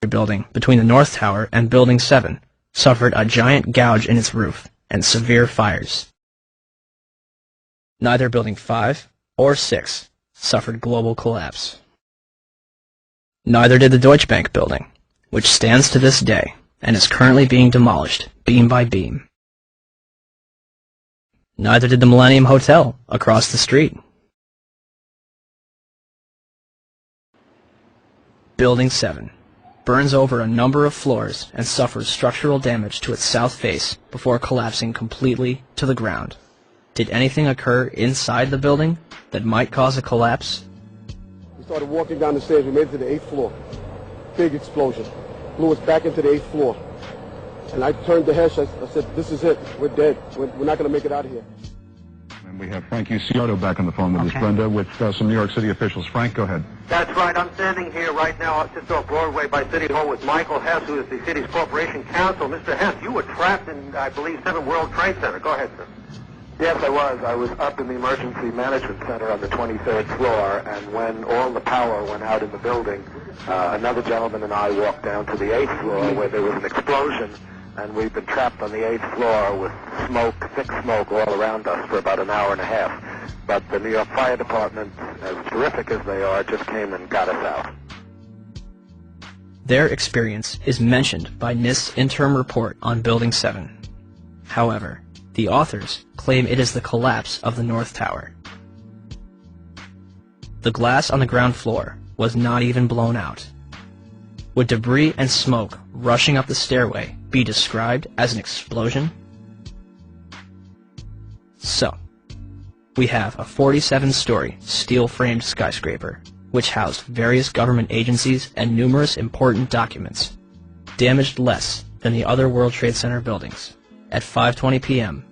building between the North Tower and Building 7 suffered a giant gouge in its roof and severe fires. Neither Building 5 or 6 suffered global collapse. Neither did the Deutsche Bank building, which stands to this day and is currently being demolished beam by beam. Neither did the Millennium Hotel across the street. Building 7 burns over a number of floors and suffers structural damage to its south face before collapsing completely to the ground. Did anything occur inside the building that might cause a collapse? We started walking down the stairs. We made it to the 8th floor. Big explosion. Blew us back into the 8th floor. And I turned to Hesh. I said, "This is it. We're dead. We're not going to make it out of here." And we have Frank Ucciotto back on the phone with us, Brenda, with some New York City officials. Frank, go ahead. That's right. I'm standing here right now just off Broadway by City Hall with Michael Hess, who is the city's corporation counsel. Mr. Hess, you were trapped in, I believe, 7 World Trade Center. Go ahead, sir. Yes, I was. I was up in the Emergency Management Center on the 23rd floor, and when all the power went out in the building, another gentleman and I walked down to the 8th floor where there was an explosion, and we've been trapped on the 8th floor with smoke, thick smoke all around us for about an hour and a half. But the New York Fire Department, as terrific as they are, just came and got us out. Their experience is mentioned by NIST's interim report on Building 7. However, the authors claim it is the collapse of the North Tower. The glass on the ground floor was not even blown out. Would debris and smoke rushing up the stairway be described as an explosion? So, we have a 47-story steel-framed skyscraper, which housed various government agencies and numerous important documents, damaged less than the other World Trade Center buildings. At 5:20 p.m.,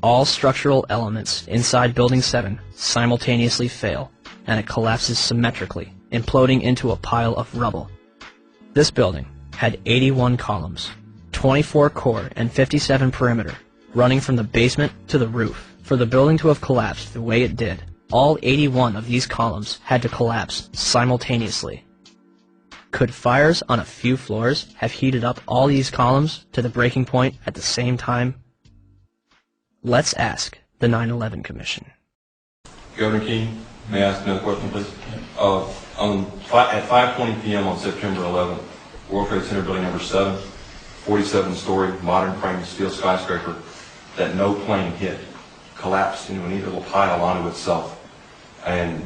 all structural elements inside Building 7 simultaneously fail, and it collapses symmetrically, imploding into a pile of rubble. This building had 81 columns, 24 core and 57 perimeter, running from the basement to the roof. For the building to have collapsed the way it did, all 81 of these columns had to collapse simultaneously. Could fires on a few floors have heated up all these columns to the breaking point at the same time? Let's ask the 9/11 Commission. Governor King, may I ask another question, please? At 5:20 p.m. on September 11th, World Trade Center building number 7, 47-story modern frame steel skyscraper that no plane hit, collapsed into a neat little pile onto itself and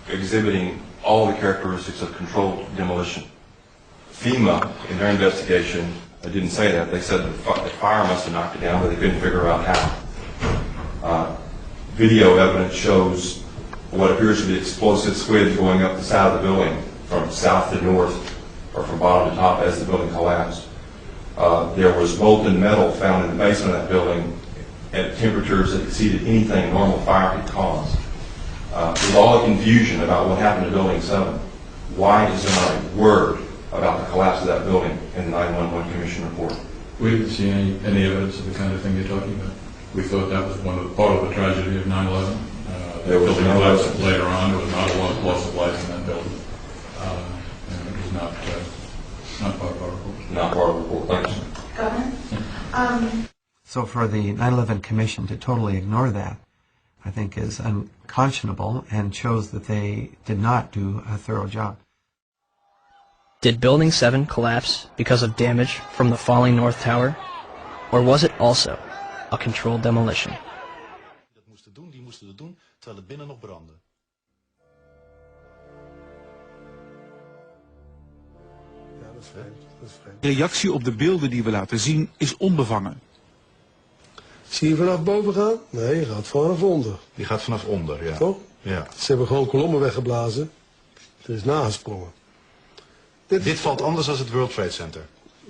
exhibiting all the characteristics of controlled demolition. FEMA, in their investigation, didn't say that. They said that fire must have knocked it down, but they couldn't figure out how. Video evidence shows what appears to be explosive squids going up the side of the building from south to north or from bottom to top as the building collapsed. There was molten metal found in the basement of that building at temperatures that exceeded anything normal fire could cause. There's all a confusion about what happened to Building 7. Why is there not a word about the collapse of that building in the 911 Commission report? We didn't see any evidence of the kind of thing you're talking about. We thought that was part of the tragedy of 9/11. There was no evidence later on. There was not a lot of loss of life in that building. And it was not part of our report. Not part of the report. Thank you. So for the 9/11 Commission to totally ignore that, I think is unconscionable and shows that they did not do a thorough job. Did Building 7 collapse because of damage from the falling North Tower? Or was it also a controlled demolition? Die moesten het doen terwijl het binnen nog brandde. Ja, dat is vreemd. De reactie op de beelden die we laten zien is onbevangen. Zie je vanaf boven gaan? Nee, je gaat vanaf onder. Die gaat vanaf onder, ja. Toch? Ja. Ze hebben gewoon kolommen weggeblazen. Er is nagesprongen. Dit valt anders dan het World Trade Center.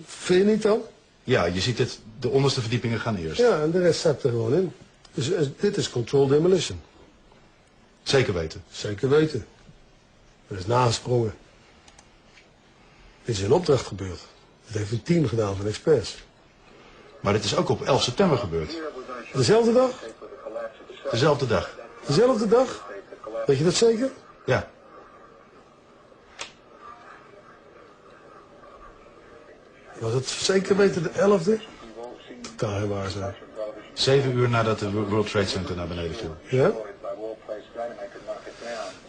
Vind je niet dan? Ja, je ziet het, de onderste verdiepingen gaan eerst. Ja, en de rest zakt er gewoon in. Dus dit is controlled demolition. Zeker weten. Zeker weten. Er is nagesprongen. Dit is in opdracht gebeurd. Dat heeft een team gedaan van experts. Maar dit is ook op 11 september gebeurd. Dezelfde dag? Dezelfde dag. Dezelfde dag? Weet je dat zeker? Ja. Was het zeker weten de 11e? Kan geen waar zijn. 7 uur nadat de World Trade Center naar beneden viel. Ja?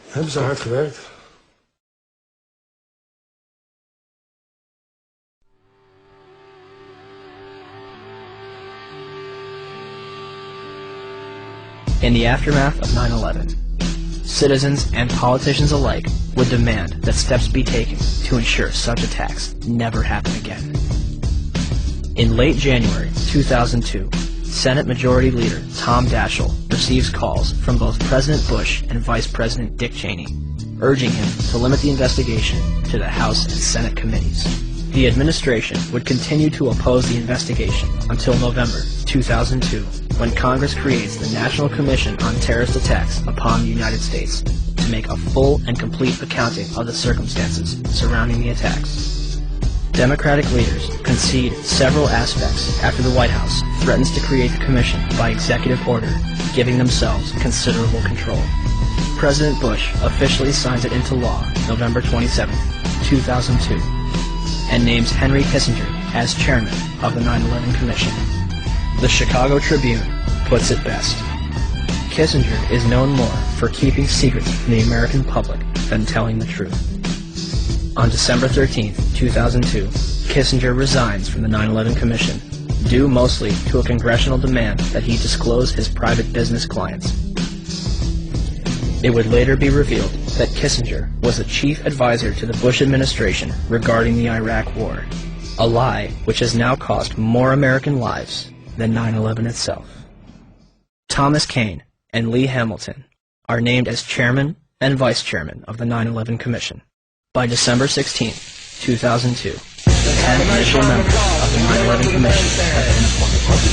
Hebben ze hard gewerkt. In the aftermath of 9/11, citizens and politicians alike would demand that steps be taken to ensure such attacks never happen again. In late January 2002, Senate Majority Leader Tom Daschle receives calls from both President Bush and Vice President Dick Cheney, urging him to limit the investigation to the House and Senate committees. The administration would continue to oppose the investigation until November 2002, when Congress creates the National Commission on Terrorist Attacks upon the United States to make a full and complete accounting of the circumstances surrounding the attacks. Democratic leaders concede several aspects after the White House threatens to create the commission by executive order, giving themselves considerable control. President Bush officially signs it into law November 27, 2002, and names Henry Kissinger as chairman of the 9/11 Commission. The Chicago Tribune puts it best. Kissinger is known more for keeping secrets from the American public than telling the truth. On December 13, 2002, Kissinger resigns from the 9/11 Commission, due mostly to a congressional demand that he disclose his private business clients. It would later be revealed that Kissinger was the chief advisor to the Bush administration regarding the Iraq War, a lie which has now cost more American lives than 9/11 itself. Thomas Kean and Lee Hamilton are named as chairman and vice chairman of the 9/11 Commission. By December 16, 2002, the 10 initial members of the 9/11 Commission have been appointed.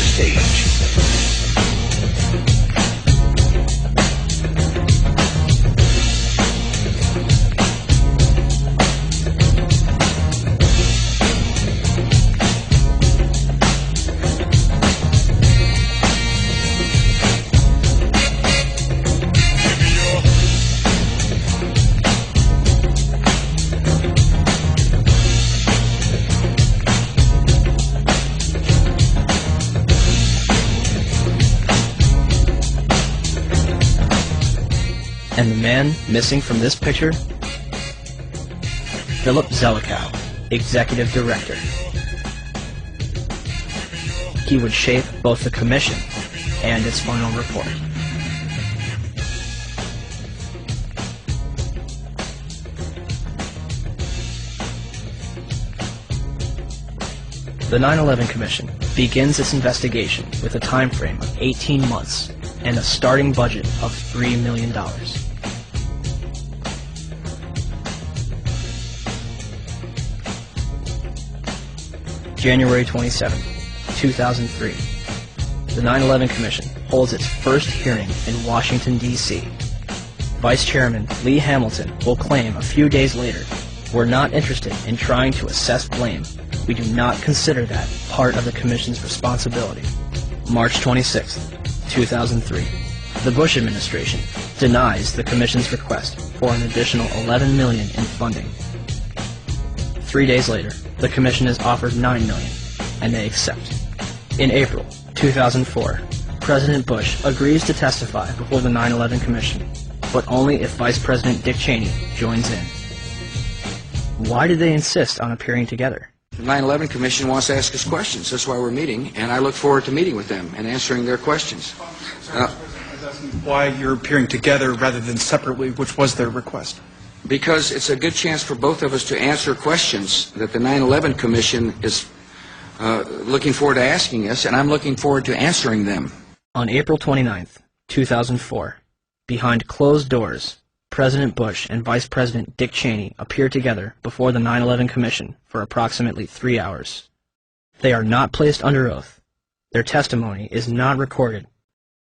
And the man missing from this picture? Philip Zelikow, Executive Director. He would shape both the commission and its final report. The 9/11 Commission begins its investigation with a time frame of 18 months and a starting budget of $3 million. January 27, 2003. The 9/11 Commission holds its first hearing in Washington, D.C. Vice Chairman Lee Hamilton will claim a few days later, "We're not interested in trying to assess blame. We do not consider that part of the Commission's responsibility." March 26, 2003. The Bush administration denies the Commission's request for an additional $11 million in funding. 3 days later, the Commission is offered $9 million, and they accept. In April 2004, President Bush agrees to testify before the 9/11 Commission, but only if Vice President Dick Cheney joins in. Why did they insist on appearing together? The 9/11 Commission wants to ask us questions. That's why we're meeting, and I look forward to meeting with them and answering their questions. Why you're appearing together rather than separately, which was their request? Because it's a good chance for both of us to answer questions that the 9/11 Commission is looking forward to asking us, and I'm looking forward to answering them. On April 29, 2004, behind closed doors, President Bush and Vice President Dick Cheney appear together before the 9/11 Commission for approximately 3 hours. They are not placed under oath. Their testimony is not recorded